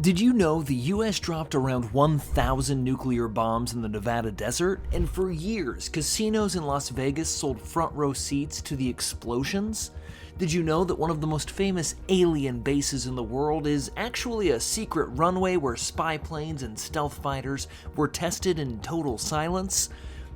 Did you know the US dropped around 1,000 nuclear bombs in the Nevada desert? And for years, casinos in Las Vegas sold front row seats to the explosions? Did you know that one of the most famous alien bases in the world is actually a secret runway where spy planes and stealth fighters were tested in total silence?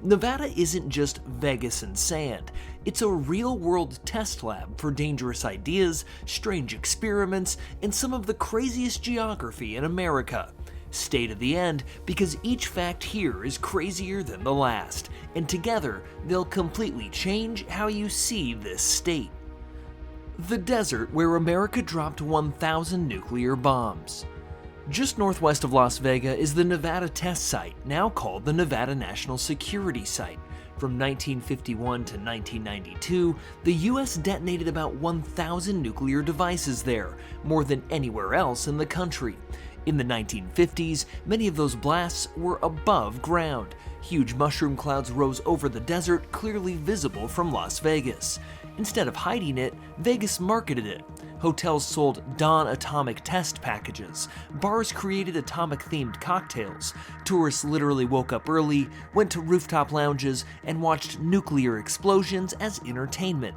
Nevada isn't just Vegas and sand. It's a real-world test lab for dangerous ideas, strange experiments, and some of the craziest geography in America. Stay to the end, because each fact here is crazier than the last, and together they'll completely change how you see this state. The desert where America dropped 1,000 nuclear bombs. Just northwest of Las Vegas is the Nevada Test Site, now called the Nevada National Security Site. From 1951 to 1992, the US detonated about 1,000 nuclear devices there, more than anywhere else in the country. In the 1950s, many of those blasts were above ground. Huge mushroom clouds rose over the desert, clearly visible from Las Vegas. Instead of hiding it, Vegas marketed it. Hotels sold Dawn atomic test packages. Bars created atomic-themed cocktails. Tourists literally woke up early, went to rooftop lounges, and watched nuclear explosions as entertainment.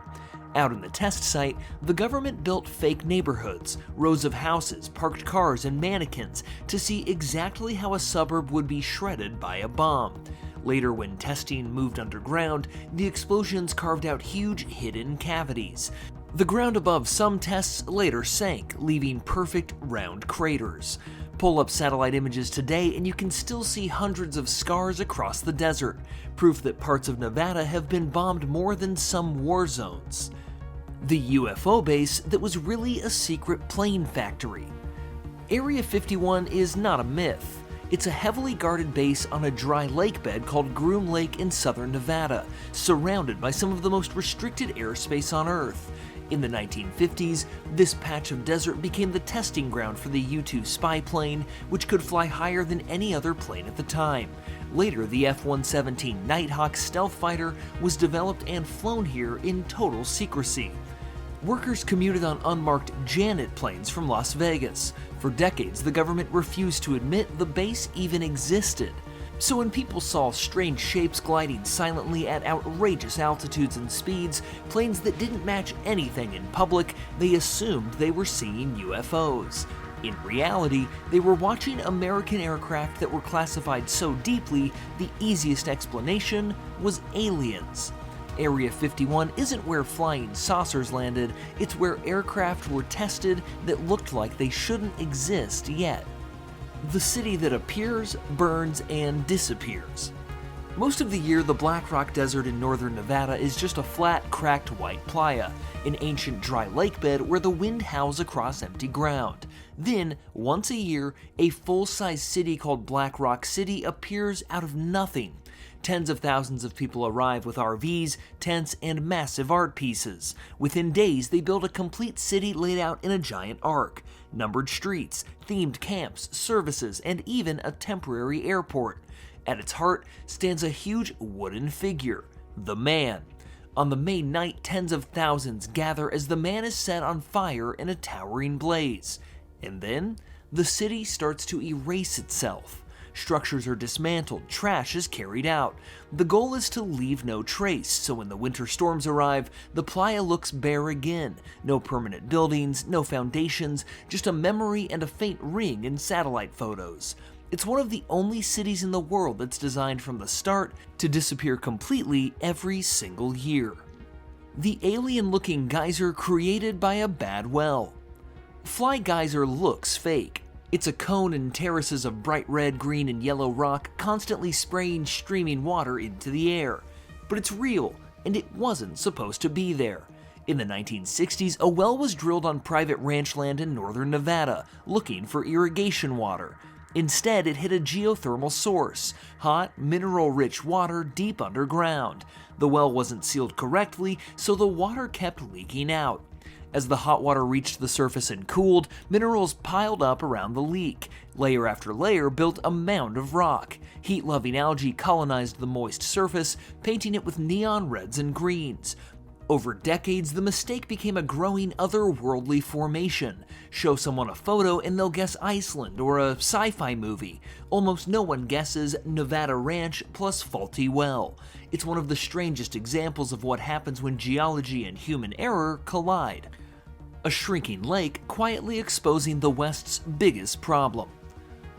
Out in the test site, the government built fake neighborhoods, rows of houses, parked cars, and mannequins to see exactly how a suburb would be shredded by a bomb. Later, when testing moved underground, the explosions carved out huge hidden cavities. The ground above some tests later sank, leaving perfect round craters. Pull up satellite images today and you can still see hundreds of scars across the desert, proof that parts of Nevada have been bombed more than some war zones. The UFO base that was really a secret plane factory. Area 51 is not a myth. It's a heavily guarded base on a dry lake bed called Groom Lake in southern Nevada, surrounded by some of the most restricted airspace on Earth. In the 1950s, this patch of desert became the testing ground for the U-2 spy plane, which could fly higher than any other plane at the time. Later, the F-117 Nighthawk stealth fighter was developed and flown here in total secrecy. Workers commuted on unmarked Janet planes from Las Vegas. For decades, the government refused to admit the base even existed. So when people saw strange shapes gliding silently at outrageous altitudes and speeds, planes that didn't match anything in public, they assumed they were seeing UFOs. In reality, they were watching American aircraft that were classified so deeply, the easiest explanation was aliens. Area 51 isn't where flying saucers landed, it's where aircraft were tested that looked like they shouldn't exist yet. The city that appears, burns, and disappears. Most of the year, the Black Rock Desert in northern Nevada is just a flat, cracked white playa, an ancient dry lake bed where the wind howls across empty ground. Then, once a year, a full-size city called Black Rock City appears out of nothing. Tens of thousands of people arrive with RVs, tents, and massive art pieces. Within days, they build a complete city laid out in a giant arc. Numbered streets, themed camps, services, and even a temporary airport. At its heart stands a huge wooden figure, the Man. On the main night, tens of thousands gather as the Man is set on fire in a towering blaze. And then, the city starts to erase itself. Structures are dismantled, trash is carried out. The goal is to leave no trace, so when the winter storms arrive, the playa looks bare again. No permanent buildings, no foundations, just a memory and a faint ring in satellite photos. It's one of the only cities in the world that's designed from the start to disappear completely every single year. The alien-looking geyser created by a bad well. Fly Geyser looks fake. It's a cone and terraces of bright red, green, and yellow rock constantly spraying streaming water into the air. But it's real, and it wasn't supposed to be there. In the 1960s, a well was drilled on private ranch land in northern Nevada, looking for irrigation water. Instead, it hit a geothermal source, hot, mineral-rich water deep underground. The well wasn't sealed correctly, so the water kept leaking out. As the hot water reached the surface and cooled, minerals piled up around the leak. Layer after layer built a mound of rock. Heat-loving algae colonized the moist surface, painting it with neon reds and greens. Over decades, the mistake became a growing otherworldly formation. Show someone a photo and they'll guess Iceland or a sci-fi movie. Almost no one guesses Nevada Ranch plus faulty well. It's one of the strangest examples of what happens when geology and human error collide. A shrinking lake quietly exposing the West's biggest problem.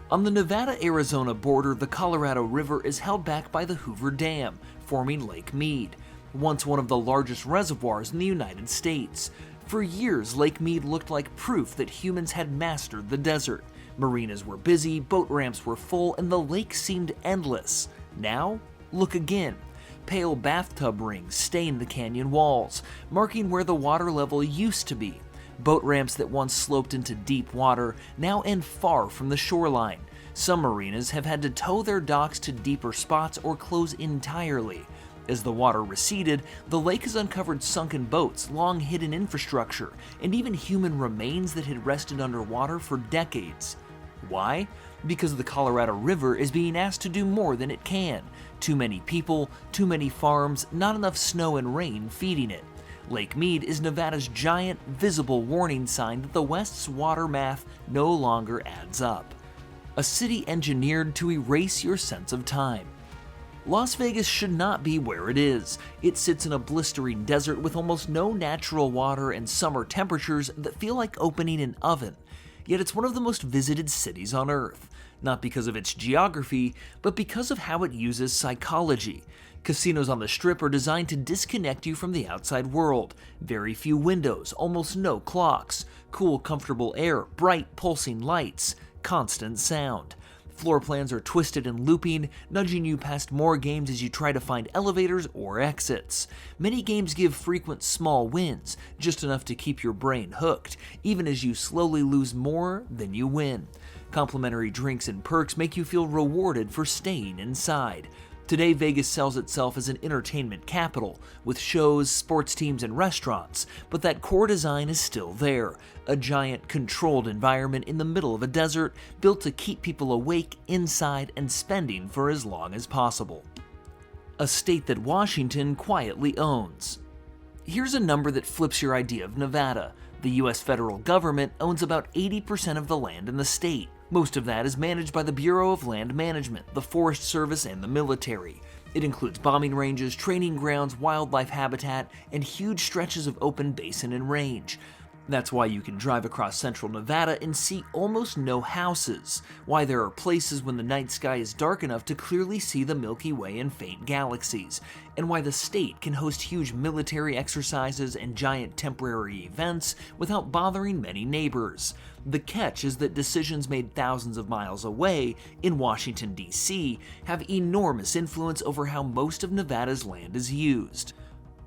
On the Nevada-Arizona border, the Colorado River is held back by the Hoover Dam, forming Lake Mead, once one of the largest reservoirs in the United States. For years, Lake Mead looked like proof that humans had mastered the desert. Marinas were busy, boat ramps were full, and the lake seemed endless. Now, look again. Pale bathtub rings stain the canyon walls, marking where the water level used to be. Boat ramps that once sloped into deep water now end far from the shoreline. Some marinas have had to tow their docks to deeper spots or close entirely. As the water receded, the lake has uncovered sunken boats, long-hidden infrastructure, and even human remains that had rested underwater for decades. Why? Because the Colorado River is being asked to do more than it can. Too many people, too many farms, not enough snow and rain feeding it. Lake Mead is Nevada's giant, visible warning sign that the West's water math no longer adds up. A city engineered to erase your sense of time. Las Vegas should not be where it is. It sits in a blistering desert with almost no natural water and summer temperatures that feel like opening an oven. Yet it's one of the most visited cities on Earth, not because of its geography, but because of how it uses psychology. Casinos on the Strip are designed to disconnect you from the outside world. Very few windows, almost no clocks, cool, comfortable air, bright, pulsing lights, constant sound. Floor plans are twisted and looping, nudging you past more games as you try to find elevators or exits. Many games give frequent small wins, just enough to keep your brain hooked, even as you slowly lose more than you win. Complimentary drinks and perks make you feel rewarded for staying inside. Today, Vegas sells itself as an entertainment capital, with shows, sports teams, and restaurants, but that core design is still there, a giant, controlled environment in the middle of a desert, built to keep people awake, inside, and spending for as long as possible. A state that Washington quietly owns. Here's a number that flips your idea of Nevada. The US federal government owns about 80% of the land in the state. Most of that is managed by the Bureau of Land Management, the Forest Service, and the military. It includes bombing ranges, training grounds, wildlife habitat, and huge stretches of open basin and range. That's why you can drive across central Nevada and see almost no houses, why there are places when the night sky is dark enough to clearly see the Milky Way and faint galaxies, and why the state can host huge military exercises and giant temporary events without bothering many neighbors. The catch is that decisions made thousands of miles away in Washington, D.C. have enormous influence over how most of Nevada's land is used.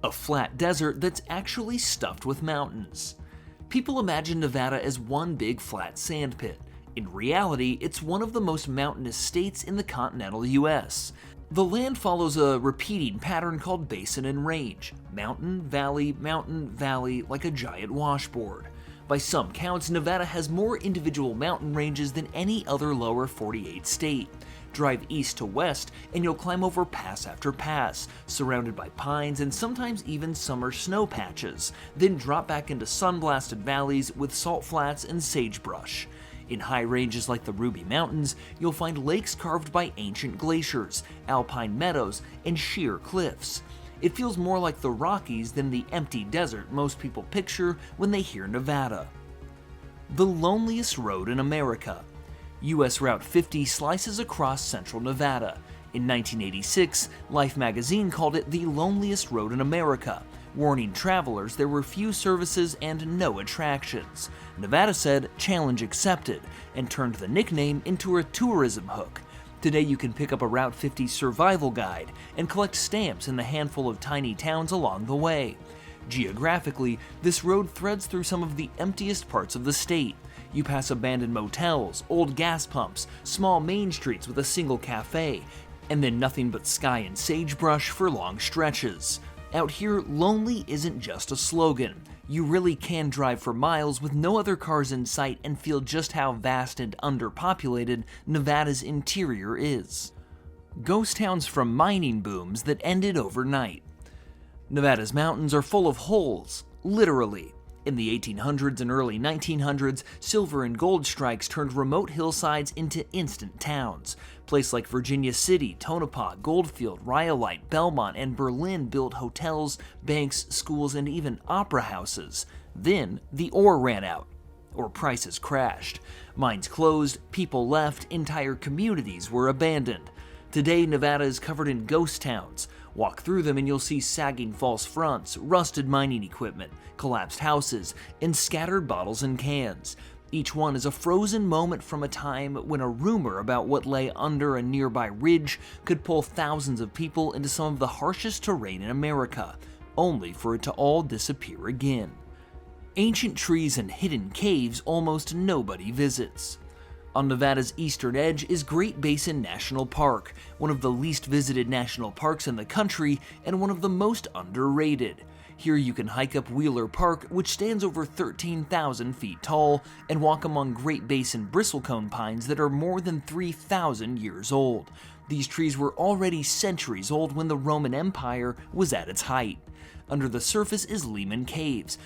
A flat desert that's actually stuffed with mountains. People imagine Nevada as one big flat sandpit. In reality, it's one of the most mountainous states in the continental US. The land follows a repeating pattern called basin and range, mountain, valley, like a giant washboard. By some counts, Nevada has more individual mountain ranges than any other lower 48 state. Drive east to west and you'll climb over pass after pass, surrounded by pines and sometimes even summer snow patches, then drop back into sun-blasted valleys with salt flats and sagebrush. In high ranges like the Ruby Mountains, you'll find lakes carved by ancient glaciers, alpine meadows, and sheer cliffs. It feels more like the Rockies than the empty desert most people picture when they hear Nevada. The loneliest road in America. US Route 50 slices across central Nevada. In 1986, Life magazine called it the loneliest road in America, warning travelers there were few services and no attractions. Nevada said, "Challenge accepted," and turned the nickname into a tourism hook. Today you can pick up a Route 50 survival guide and collect stamps in the handful of tiny towns along the way. Geographically, this road threads through some of the emptiest parts of the state. You pass abandoned motels, old gas pumps, small main streets with a single cafe, and then nothing but sky and sagebrush for long stretches. Out here, lonely isn't just a slogan. You really can drive for miles with no other cars in sight and feel just how vast and underpopulated Nevada's interior is. Ghost towns from mining booms that ended overnight. Nevada's mountains are full of holes, literally. In the 1800s and early 1900s, silver and gold strikes turned remote hillsides into instant towns. Places like Virginia City, Tonopah, Goldfield, Rhyolite, Belmont, and Berlin built hotels, banks, schools, and even opera houses. Then, the ore ran out, or prices crashed. Mines closed, people left, entire communities were abandoned. Today, Nevada is covered in ghost towns. Walk through them and you'll see sagging false fronts, rusted mining equipment, collapsed houses, and scattered bottles and cans. Each one is a frozen moment from a time when a rumor about what lay under a nearby ridge could pull thousands of people into some of the harshest terrain in America, only for it to all disappear again. Ancient trees and hidden caves almost nobody visits. On Nevada's eastern edge is Great Basin National Park, one of the least visited national parks in the country and one of the most underrated. Here you can hike up Wheeler Park, which stands over 13,000 feet tall, and walk among Great Basin bristlecone pines that are more than 3,000 years old. These trees were already centuries old when the Roman Empire was at its height. Under the surface is Lehman Caves,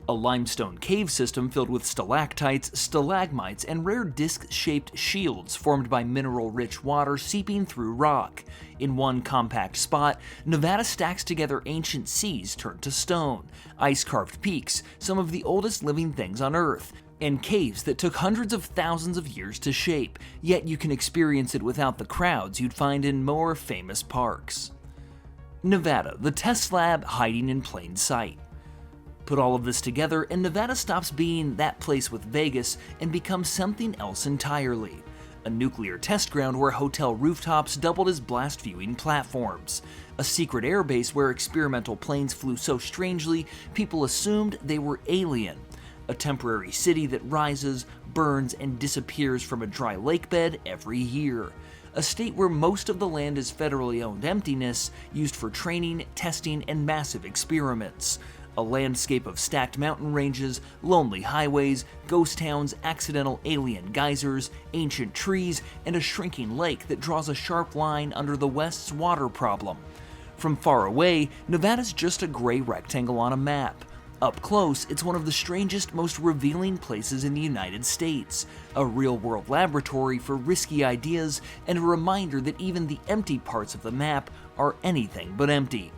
a limestone cave system filled with stalactites, stalagmites, and rare disc-shaped shields formed by mineral-rich water seeping through rock. In one compact spot, Nevada stacks together ancient seas turned to stone, ice-carved peaks, some of the oldest living things on Earth, and caves that took hundreds of thousands of years to shape, yet you can experience it without the crowds you'd find in more famous parks. Nevada, the test lab hiding in plain sight. Put all of this together, and Nevada stops being that place with Vegas and becomes something else entirely. A nuclear test ground where hotel rooftops doubled as blast viewing platforms. A secret airbase where experimental planes flew so strangely, people assumed they were alien. A temporary city that rises, burns, and disappears from a dry lake bed every year. A state where most of the land is federally owned emptiness, used for training, testing, and massive experiments. A landscape of stacked mountain ranges, lonely highways, ghost towns, accidental alien geysers, ancient trees, and a shrinking lake that draws a sharp line under the West's water problem. From far away, Nevada's just a gray rectangle on a map. Up close, it's one of the strangest, most revealing places in the United States, a real-world laboratory for risky ideas and a reminder that even the empty parts of the map are anything but empty.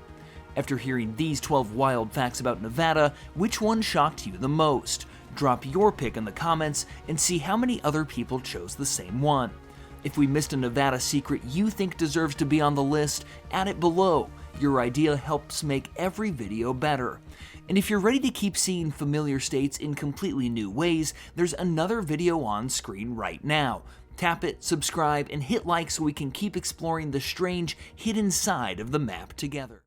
After hearing these 12 wild facts about Nevada, which one shocked you the most? Drop your pick in the comments and see how many other people chose the same one. If we missed a Nevada secret you think deserves to be on the list, add it below. Your idea helps make every video better. And if you're ready to keep seeing familiar states in completely new ways, there's another video on screen right now. Tap it, subscribe, and hit like so we can keep exploring the strange, hidden side of the map together.